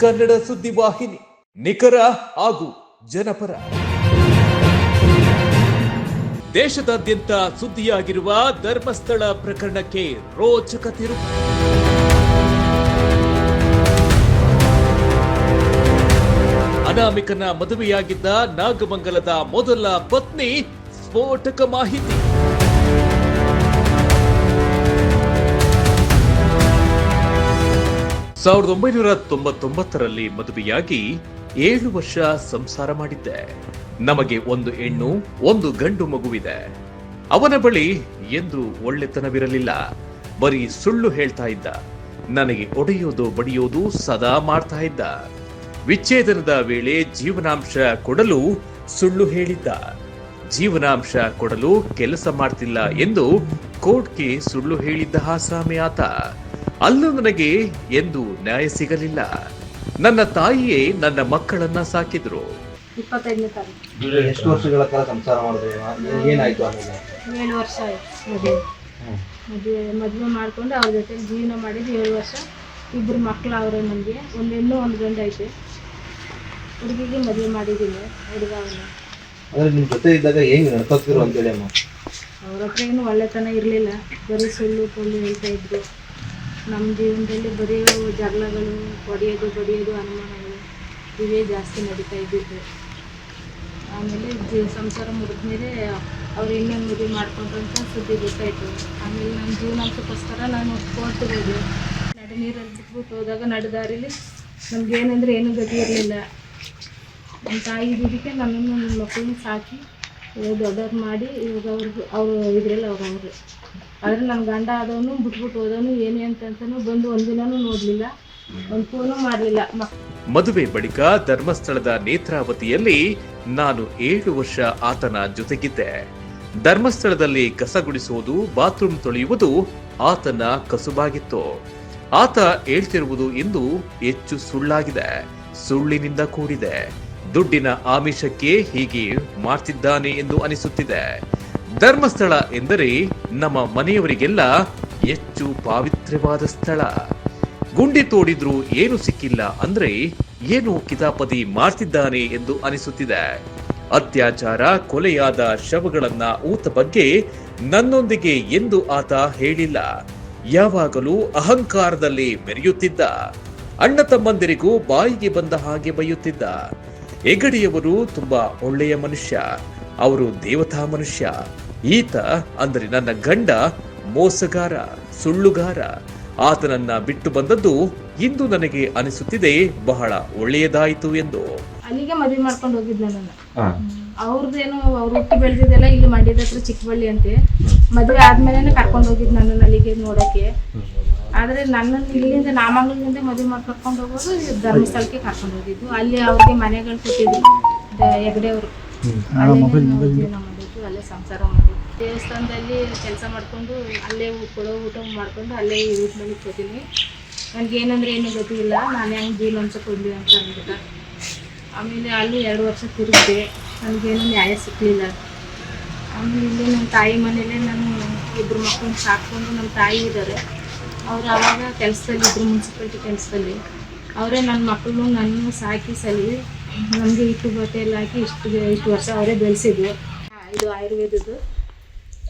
ಕನ್ನಡ ಸುದ್ದಿವಾಹಿನಿ, ನಿಖರ ಹಾಗೂ ಜನಪರ. ದೇಶದಾದ್ಯಂತ ಸುದ್ದಿಯಾಗಿರುವ ಧರ್ಮಸ್ಥಳ ಪ್ರಕರಣಕ್ಕೆ ರೋಚಕ ತಿರುವು. ಅನಾಮಿಕನ ಮದುವೆಯಾಗಿದ್ದ ನಾಗಮಂಗಲದ ಮೊದಲ ಪತ್ನಿ ಸ್ಫೋಟಕ ಮಾಹಿತಿ. ಸಾವಿರದ 1999ರಲ್ಲಿ ಮದುವೆಯಾಗಿ 7 ವರ್ಷ ಸಂಸಾರ ಮಾಡಿದ್ದೆ. ನಮಗೆ ಒಂದು ಹೆಣ್ಣು, ಒಂದು ಗಂಡು ಮಗುವಿದೆ. ಅವನ ಬಳಿ ಎಂದು ಒಳ್ಳೆತನವಿರಲಿಲ್ಲ. ಬರೀ ಸುಳ್ಳು ಹೇಳ್ತಾ ಇದ್ದ. ನನಗೆ ಒಡೆಯೋದು ಬಡಿಯೋದು ಸದಾ ಮಾಡ್ತಾ ಇದ್ದ. ವಿಚ್ಛೇದನದ ವೇಳೆ ಜೀವನಾಂಶ ಕೊಡಲು ಸುಳ್ಳು ಹೇಳಿದ್ದ. ಜೀವನಾಂಶ ಕೊಡಲು ಕೆಲಸ ಮಾಡ್ತಿಲ್ಲ ಎಂದು ಕೋರ್ಟ್ಗೆ ಸುಳ್ಳು ಹೇಳಿದ್ದ ಆಸಾಮಿ ಆತ. ಅಲ್ಲೂ ನನಗೆ ಎಂದು ನ್ಯಾಯ ಸಿಗಲಿಲ್ಲ. ನನ್ನ ತಾಯಿಯೇ ನನ್ನ ಮಕ್ಕಳನ್ನ ಸಾಕಿದ್ರು. 25ನೇ ತಾರೀಕು. ಎಷ್ಟು ವರ್ಷಗಳ ಕಾಲ ಸಂಸಾರ ಮಾಡಿದ್ರು? ಏನಾಯ್ತು ಆಮೇಲೆ? 7 ವರ್ಷ ಆಯ್ತು ಮದುವೆ ಮಾಡ್ಕೊಂಡು ಅವ್ರ ಜೊತೆ ಜೀವನ ಮಾಡಿದ್ದು 7 ವರ್ಷ. 2 ಮಕ್ಕಳು ಅವರೇ. ನಮಗೆ ಒಂದು ಹೆಣ್ಣು ಒಂದು ಗಂಡು ಐತೆ. ಹುಡುಗಿಗೆ ಮದುವೆ ಮಾಡಿದ್ದೀನಿ. ಹುಡುಗ ಅವನು. ಅಂದರೆ ನಿಮ್ಮ ಜೊತೆ ಇದ್ದಾಗ ಹೆಂಗೆ ನಡ್ಕೋತಿದ್ರು ಅಂತೇಳಿ ಅಮ್ಮ? ಅವ್ರ ಹತ್ರ ಏನು ಒಳ್ಳೆತನ ಇರಲಿಲ್ಲ. ಬರೀ ಸುಳ್ಳು ಹೇಳ್ತಾ ಇದ್ರು. ನಮ್ಮ ಜೀವನದಲ್ಲಿ ಬರೀ ಜಗಳಗಳು, ಹೊಡೆಯೋದು ಬಡಿಯೋದು, ಅನುಮಾನಗಳು ಇವೇ ಜಾಸ್ತಿ ನಡೀತಾ ಇದ್ದಿದ್ದು. ಆಮೇಲೆ ಸಂಸಾರ ಮುಗಿದ್ಮೇಲೆ ಅವ್ರು ಇನ್ನೇನು ಮದುವೆ ಮಾಡ್ಕೊಂಡ್ರಂತ ಸುದ್ದಿ ಗೊತ್ತಾಯಿತು. ಆಮೇಲೆ ನನ್ನ ಜೀವನಾಂಶಕ್ಕೋಸ್ಕರ ನಾನು ಕೋರ್ಟ್ಗೆ ಹೋದೆ. ನಡು ನೀರಲ್ಲಿ ಬಿಟ್ಬಿಟ್ಟು ಹೋದಾಗ ನಡು ದಾರಿಲಿ ನಮಗೇನೆಂದರೆ ಏನೂ ಗತಿ ಇರಲಿಲ್ಲ. ನಮ್ಮ ತಾಯಿ ಇದ್ದಿದ್ದಕ್ಕೆ ನನ್ನನ್ನು ನನ್ನ ಮಕ್ಕಳನ್ನ ಸಾಕಿ ದೊಡ್ಡವ್ರು ಮಾಡಿ ಇವಾಗ ಅವರು ಇದ್ರಲ್ಲ ಅವರು. ಆದರೆ ನನ್ನ ಗಂಡ ಆದವನು ಬಿಟ್ಬಿಟ್ಟು ಹೋದವನು ಏನೇ ಅಂತನೂ ಬಂದು ಒಂದಿನೂ ನೋಡಲಿಲ್ಲ, ಒಂದು ಫೋನು ಮಾಡಲಿಲ್ಲ. ಮದುವೆ ಬಳಿಕ ಧರ್ಮಸ್ಥಳದ ನೇತ್ರಾವತಿಯಲ್ಲಿ ನಾನು 7 ವರ್ಷ ಆತನ ಜೊತೆಗಿದ್ದೆ. ಧರ್ಮಸ್ಥಳದಲ್ಲಿ ಕಸ ಗುಡಿಸುವುದು, ಬಾತ್ರೂಮ್ ತೊಳೆಯುವುದು ಆತನ ಕಸುಬಾಗಿತ್ತು. ಆತ ಹೇಳ್ತಿರುವುದು ಇಂದು ಹೆಚ್ಚು ಸುಳ್ಳಾಗಿದೆ, ಸುಳ್ಳಿನಿಂದ ಕೂಡಿದೆ. ದುಡ್ಡಿನ ಆಮಿಷಕ್ಕೆ ಹೀಗೆ ಮಾಡ್ತಿದ್ದಾನೆ ಎಂದು ಅನಿಸುತ್ತಿದೆ. ಧರ್ಮಸ್ಥಳ ಎಂದರೆ ನಮ್ಮ ಮನೆಯವರಿಗೆಲ್ಲ ಹೆಚ್ಚು ಪಾವಿತ್ರ್ಯವಾದ ಸ್ಥಳ. ಗುಂಡಿ ತೋಡಿದ್ರೂ ಏನು ಸಿಕ್ಕಿಲ್ಲ ಅಂದ್ರೆ ಏನು ಕಿತಾಪತಿ ಮಾಡ್ತಿದ್ದಾನೆ ಎಂದು ಅನಿಸುತ್ತಿದೆ. ಅತ್ಯಾಚಾರ, ಕೊಲೆಯಾದ ಶವಗಳನ್ನ ಊತ ಬಗ್ಗೆ ನನ್ನೊಂದಿಗೆ ಎಂದು ಆತ ಹೇಳಿಲ್ಲ. ಯಾವಾಗಲೂ ಅಹಂಕಾರದಲ್ಲಿ ಮೆರೆಯುತ್ತಿದ್ದ. ಅಣ್ಣ ತಮ್ಮಂದಿರಿಗೂ ಬಾಯಿಗೆ ಬಂದ ಹಾಗೆ ಬೈಯುತ್ತಿದ್ದ. ಹೆಗಡೆಯವರು ತುಂಬಾ ಒಳ್ಳೆಯ ಮನುಷ್ಯ, ಅವರು ದೇವತಾ ಮನುಷ್ಯ. ಈತ ಅಂದರೆ ನನ್ನ ಗಂಡ ಮೋಸಗಾರ, ಸುಳ್ಳುಗಾರ. ಆತನನ್ನ ಬಿಟ್ಟು ಬಂದದ್ದು ಇಂದು ನನಗೆ ಅನಿಸುತ್ತಿದೆ ಬಹಳ ಒಳ್ಳೆಯದಾಯಿತು ಎಂದು. ಅಲ್ಲಿಗೆ ಮದುವೆ ಮಾಡ್ಕೊಂಡು ಹೋಗಿದ್ದ ನನ್ನ. ಅವ್ರದ್ದೇನು ಅವ್ರು ಹುಟ್ಟಿ ಬೆಳೆದಿದ್ದೆಲ್ಲ ಇಲ್ಲಿ ಮಂಡ್ಯದ ಹತ್ರ ಚಿಕ್ಕಬಳ್ಳಿ ಅಂತೆ. ಮದುವೆ ಆದ್ಮೇಲೆ ಕರ್ಕೊಂಡು ಹೋಗಿದ್ದು ನನ್ನನ್ನು ಅಲ್ಲಿಗೆ ನೋಡೋಕ್ಕೆ. ಆದರೆ ನನ್ನನ್ನು ಇಲ್ಲಿಂದ ನಾಮಂಗಲದಿಂದ ಮದುವೆ ಮಾಡಿ ಕರ್ಕೊಂಡು ಹೋಗೋದು ಧರ್ಮಸ್ಥಳಕ್ಕೆ ಕರ್ಕೊಂಡು ಹೋಗಿದ್ದು. ಅಲ್ಲಿ ಅವ್ರಿಗೆ ಮನೆಗಳು ಕೊಟ್ಟಿದ್ರು ಹೆಗಡೆಯವರು. ಜೀವನ ಮಾಡಿದ್ದು, ಅಲ್ಲೇ ಸಂಸಾರ ಮಾಡಿದ್ದು. ದೇವಸ್ಥಾನದಲ್ಲಿ ಕೆಲಸ ಮಾಡಿಕೊಂಡು ಅಲ್ಲೇ ಕೊಡೋ ಊಟ ಮಾಡಿಕೊಂಡು ಅಲ್ಲೇ ಯೂಸ್ ಮಾಡಿ ಕೊಡ್ತೀನಿ. ನನಗೇನಂದ್ರೆ ಏನೂ ಗೊತ್ತಿಲ್ಲ, ನಾನು ಹೆಂಗೆ ಜೀವನಾಂಶ ಕೊಡಲಿ ಅಂತ ಅಂದ್ಬಿಟ್ಟು. ಆಮೇಲೆ ಅಲ್ಲಿ 2 ವರ್ಷ ತಿರುಗಿದೆ. ನನಗೇನು ನ್ಯಾಯ ಸಿಕ್ಕಲಿಲ್ಲ. ಆಮೇಲೆ ಇಲ್ಲಿ ನಮ್ಮ ತಾಯಿ ಮನೇಲೆ ನಾನು 2 ಮಕ್ಕಳನ್ನ ಸಾಕ್ಕೊಂಡು, ನಮ್ಮ ತಾಯಿ ಇದ್ದಾರೆ. ಅವರು ಆವಾಗ ಕೆಲಸದಲ್ಲಿ ಇದ್ರು, ಮುನ್ಸಿಪಾಲ್ಟಿ ಕೆಲಸದಲ್ಲಿ. ಅವರೇ ನನ್ನ ಮಕ್ಕಳು ನನ್ನ ಸಾಕಿ ಸಲಿ ನಮಗೆ ಇಟ್ಟು ಬಟ್ಟೆ ಎಲ್ಲ ಹಾಕಿ ಇಷ್ಟು ವರ್ಷ ಅವರೇ ಬೆಳೆಸಿದ್ರು. ಇದು ಆಯುರ್ವೇದದ್ದು.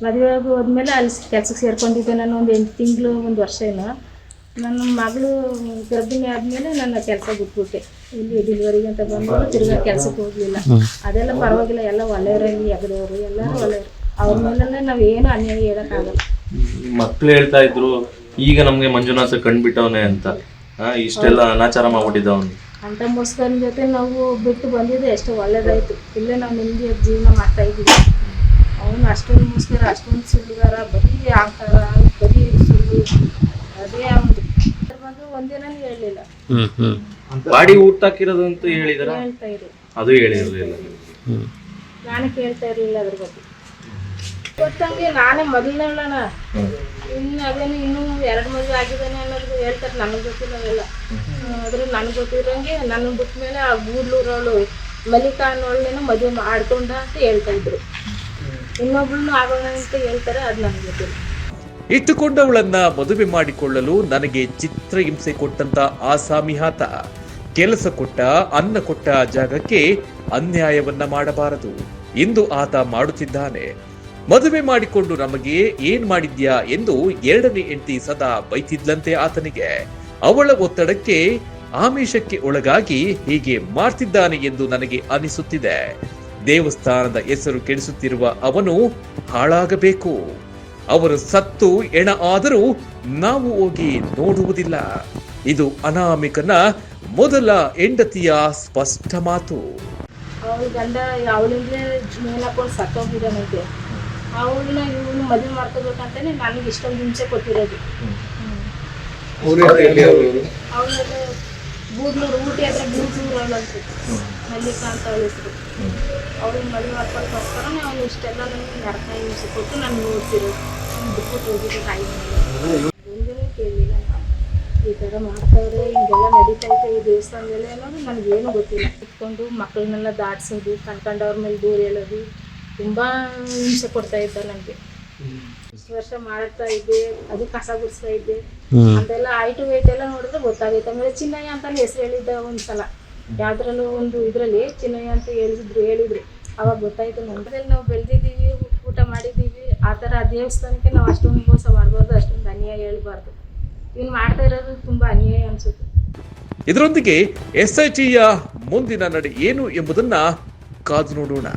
ಮದುವೆ ಹೋದ್ಮೇಲೆ ಅಲ್ಲಿ ಕೆಲಸಕ್ಕೆ ಸೇರ್ಕೊಂಡಿದ್ದೆ ನಾನು. ಒಂದು 8 ತಿಂಗಳು 1 ವರ್ಷ ಏನೋ. ನನ್ನ ಮಗಳು ಗರ್ಭಿಣಿ ಆದಮೇಲೆ ನನ್ನ ಕೆಲಸ ಬಿಟ್ಬಿಟ್ಟೆ. ಇಲ್ಲಿ ಡೆಲಿವರಿಗೆ ಅಂತ ಬಂದು ತಿರ್ಗಾ ಕೆಲಸಕ್ಕೆ ಹೋಗಲಿಲ್ಲ. ಅದೆಲ್ಲ ಪರವಾಗಿಲ್ಲ, ಎಲ್ಲ ಒಳ್ಳೆಯವರಾಗಿ ಹೆಗಡೆಯವರು ಎಲ್ಲರೂ ಒಳ್ಳೆಯವರು. ಅವ್ರ ಮೇಲೆ ನಾವು ಏನು ಅನ್ಯಾಯ ಹೇಳೋಕ್ಕಾಗಲ್ಲ. ಮಕ್ಳು ಹೇಳ್ತಾ ಇದ್ರು ಈಗ ನಮ್ಗೆ ಮಂಜುನಾಥ ಕಂಡ್ಬಿಟ್ಟವನೆ ಅಂತ, ಇಷ್ಟೆಲ್ಲ ಅನಾಚಾರ ಮಾಡ್ಬಿಟ್ಟಿದ್ದವನು ಅಂತ ಮುಸ್ಕನ್ ಜೊತೆ ನಾವು ಬಿಟ್ಟು ಬಂದಿದ್ದು ಎಷ್ಟು ಒಳ್ಳೇದಾಯ್ತು. ಇಲ್ಲೇ ನಾವು ನೆಮ್ಮದಿಯಾಗಿ ಜೀವನ ಮಾಡ್ತಾ ಇದ್ದೀವಿ. ಅವನು ಅಷ್ಟೊಂದು ಮುಸ್ಕರ, ಅಷ್ಟೊಂದು ಸುಳ್ಳುಗಾರ, ಬರೀ ಆಕಾರ, ಬರೀ ಸುಳ್ಳು. ಅದೇ ಅವನು ಬಂದು ಒಂದಿನ ಹೇಳಲಿಲ್ಲ. ಬಾಡಿ ಊಟ ಹಾಕಿರೋದು ಅಂತ ಹೇಳಿದಾರ? ಹೇಳ್ತಾ ಇರು, ಅದು ಹೇಳಿರಲಿಲ್ಲ. ನಾನು ಕೇಳ್ತಾ ಇರಲಿಲ್ಲ ಅದ್ರ ಬಗ್ಗೆ. ಗೊತ್ತಂಗೆ ನಾನೇ ಮೊದಲನೇಳಣ. ಇನ್ನು ಅದೇನು ಇನ್ನೂ 2 ಮದುವೆ ಆಗಿದ್ದಾನೆ ಅನ್ನೋದು ಹೇಳ್ತಾರೆ. ನನಗೆ ಗೊತ್ತಿಲ್ಲ ಅವೆಲ್ಲ. ಆದರೆ ನನಗೆ ಗೊತ್ತಿರೋಂಗೆ ನನ್ನ ಬಿಟ್ಟ ಮೇಲೆ ಆ ಗೂಡ್ಲೂರವಳು ಮಲ್ಲಿಕಾ ಅನ್ನೋಳನ್ನೇನೋ ಮದುವೆ ಮಾಡ್ಕೊಂಡ ಅಂತ ಹೇಳ್ತಾ ಇದ್ರು. ಇನ್ನೊಬ್ಳನ್ನು ಆಗೋಣ ಅಂತ ಹೇಳ್ತಾರೆ, ಅದು ನನಗೆ ಗೊತ್ತಿಲ್ಲ. ಇಟ್ಟುಕೊಂಡವಳನ್ನ ಮದುವೆ ಮಾಡಿಕೊಳ್ಳಲು ನನಗೆ ಚಿತ್ರಹಿಂಸೆ ಕೊಟ್ಟಂತ ಆಸಾಮಿ ಆತ. ಕೆಲಸ ಕೊಟ್ಟ ಅನ್ನ ಕೊಟ್ಟ ಜಾಗಕ್ಕೆ ಅನ್ಯಾಯವನ್ನ ಮಾಡಬಾರದು. ಇಂದು ಆತ ಮಾಡುತ್ತಿದ್ದಾನೆ. ಮದುವೆ ಮಾಡಿಕೊಂಡು ನಮಗೆ ಏನ್ ಮಾಡಿದ್ಯಾ ಎಂದು ಎರಡನೇ ಹೆಂಡತಿ ಸದಾ ಬೈತಿದ್ಲಂತೆ ಆತನಿಗೆ. ಅವಳ ಒತ್ತಡಕ್ಕೆ ಆಮಿಷಕ್ಕೆ ಒಳಗಾಗಿ ಹೀಗೆ ಮಾಡ್ತಿದ್ದಾನೆ ಎಂದು ನನಗೆ ಅನಿಸುತ್ತಿದೆ. ದೇವಸ್ಥಾನದ ಹೆಸರು ಕೆಡಿಸುತ್ತಿರುವ ಅವನು ಹಾಳಾಗಬೇಕು. ಅವರು ಸತ್ತು ಎಣ ಆದರೂ ನಾವು ಹೋಗಿ ನೋಡುವುದಿಲ್ಲ. ಇದು ಅನಾಮಿಕನ ಮೊದಲ ಹೆಂಡತಿಯ ಸ್ಪಷ್ಟ ಮಾತು. ಅವಳ ಗಂಡ ಅವಳಿಂದಲೇ ಮೇಲ್ ಹಾಕೊಂಡು ಸತ್ತೋಗಿದ್ದಾನಂತೆ. ಅವಳನ್ನ ಇವನು ಮದುವೆ ಮಾಡ್ಕೋಬೇಕಂತಾನೆ ನನಗೆ ಇಷ್ಟೊಂದು ಹಿಂಸೆ ಕೊಟ್ಟಿರೋದು. ಅವಳೆಲ್ಲ ಬೂದ್ಲೂರು ಊಟಿ ಹತ್ರ ಬೂದ್ಲೂರು ಅವಳಂತೆ ಮಲ್ಲಿಕಾ ಅಂತ ಅವಳ ಹೆಸರು. ಅವಳಿಗೆ ಮದುವೆ ಮಾಡ್ಕೊಳ್ಳೋಕ್ಕೋಸ್ಕರನೇ ಅವನು ಇಷ್ಟೆಲ್ಲ ನನಗೆ ನರಕ ಹಿಂಸೆ ಕೊಟ್ಟು ನಾನು ನೋಡ್ತಿರೋದು. ಬಿಟ್ಬಿಟ್ಟು ಹೋಗಿದ್ದೆ ತಾಯಿ ಮೇಲೆ ಒಂದಿನೂ ಕೇಳಲಿಲ್ಲ. ಈ ಥರ ಮಾಡ್ತಾವ್ರೆ, ಹಿಂಗೆಲ್ಲ ನಡೀತೈತೆ ಈ ದೇವಸ್ಥಾನದಲ್ಲೇ ಅನ್ನೋದು ನನಗೇನು ಗೊತ್ತಿಲ್ಲ. ಇಟ್ಕೊಂಡು ಮಕ್ಕಳನ್ನೆಲ್ಲ ದಾಟಿಸೋದು, ಕಣ್ಕಂಡವ್ರ ಮೇಲೆ ದೂರ ಹೇಳೋದು, ತುಂಬ ಹಿಂಸೆ ಕೊಡ್ತಾ ಇದ್ದ ನನಗೆ. ಇಷ್ಟು ವರ್ಷ ಮಾಡ್ತಾ ಇದ್ದೆ, ಅದು ಕಸ ಗುಡಿಸ್ತಾ ಇದ್ದೆ ಅಂತೆಲ್ಲ ಹೈಟು ವೆಯ್ಟ್ ಎಲ್ಲ ನೋಡಿದ್ರೆ ಗೊತ್ತಾಗೈತೆ. ಆಮೇಲೆ ಚಿನ್ನಯ್ಯ ಅಂತಾನೆ ಹೆಸರು ಹೇಳಿದ್ದ ಒಂದ್ಸಲ, ಯಾವ್ದ್ರಲ್ಲೂ ಒಂದು ಇದರಲ್ಲಿ ಚಿನ್ನಯ್ಯ ಅಂತ ಹೇಳಿದ್ರು. ಅವಾಗ ಗೊತ್ತಾಯ್ತು ನಮ್ಮದ್ರಲ್ಲಿ ನಾವು ಬೆಳೆದಿದ್ದೀವಿ, ಊಟ ಮಾಡಿದ್ದೀವಿ. ಆ ಥರ ದೇವಸ್ಥಾನಕ್ಕೆ ನಾವು ಅಷ್ಟೊಂದು ಮೋಸ ಮಾಡಬಾರ್ದು, ಅಷ್ಟೊಂದು ಅನ್ಯಾಯ ಹೇಳ್ಬಾರ್ದು. ಇವ್ನು ಮಾಡ್ತಾ ಇರೋದು ತುಂಬ ಅನ್ಯಾಯ ಅನ್ಸುತ್ತೆ. ಇದರೊಂದಿಗೆ SITಯ ಮುಂದಿನ ನಡೆ ಏನು ಎಂಬುದನ್ನ ಕಾದು ನೋಡೋಣ.